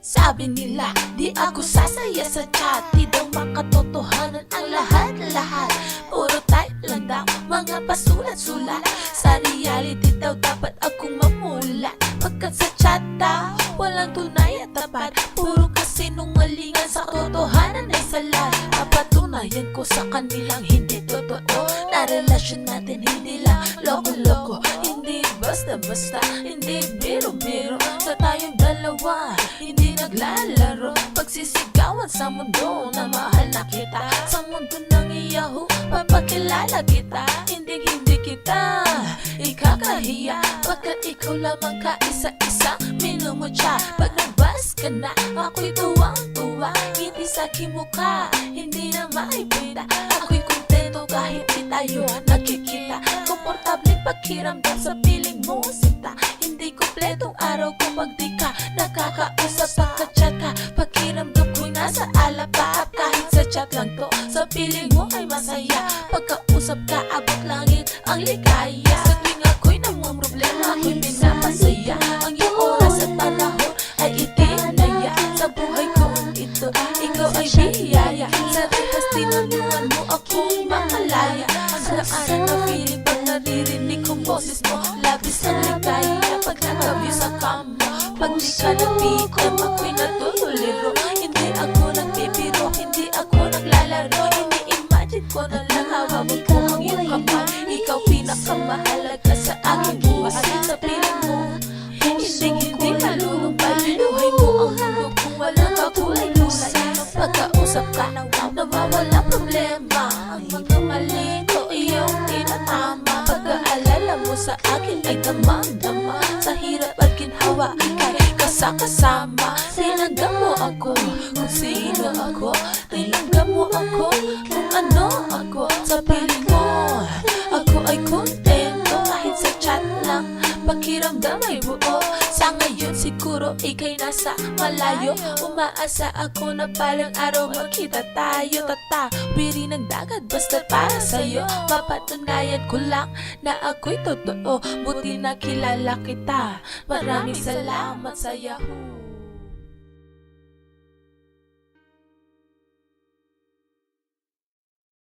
Sabi nila, di ako sasaya sa chat. Di daw makatotohanan ang lahat-lahat. Puro type lang daw, mga pasulat-sulat. Sa reality daw dapat akong mamulat. Pagkat sa chat daw, walang tunay at tapat. Puro kasinungalingan, sa katotohanan ay salat. Papatunayan ko sa kanilang hindi totoo. Na relasyon natin hindi lang loko-loko. Hindi basta-basta, hindi biro-biro. Sa tayong dalawa, hindi naglalaro. Pagsisigawan sa mundo na mahal na kita. Sa mundo ng iyaho, papakilala kita. Hindi kita ikakahiya. Pagkat ikaw lamang kaisa-isa minumutya. Pag nagbas ka na, ako'y tuwang-tuwa. Hindi sa kimukha, hindi na maipita. Ako'y kontento kahit di tayo nakikita. Komportableng pakiramdam sa piling mo sinta. Hindi kompletong araw kapag di ka nakakausap. Pagka-chat ka, pakiramdam ko'y nasa alapap. Kahit sa chat lang to, sa piling mo ay masaya. Pagkausap ka, abot langit ang ligaya. Sa tuwing ako'y namumroblema, ako'y pinapasaya. Ang iyong oras at panahon ay itinaya. Sa buhay ko ito, ikaw ay biyaya. Sa rekas tinulungan mo akong makalaya. Ang daanan na feeling pag naririnig kong boses mo. Labis ang ligaya pag nagabi sa kama. Pag di ka nabitam, ako'y natutuliro. Hindi ako nagbibiro, hindi ako naglalaro. Ini-imagine ko na lang hawak ko ang iyong kamay. Ikaw pinakamahalaga sa aking buhay. Sa piling mo, hindi malulumbay. Buhay mo ang mundo kung walang kakulay-kulay. Pagkausap ka, nawawala problema. Ang mga mali ko iyong tinatama. Pagkaalala mo sa akin ay damang-dama. Sa hirap at ginhawa kay kasama. Tinanggap mo ako kung sino ako. Tinanggap mo ako kung ano ako. Sa piling mo, ako ay kontento. Kahit sa chat lang, pakiramdam ay buo. Sa ngayon siguro ika'y nasa malayo. Umaasa ako na palang araw makita tayo. Tatawiri ng dagat basta para sa'yo. Mapatunayan ko lang na ako'y totoo. Buti na kilala kita. Maraming salamat sa Yahoo.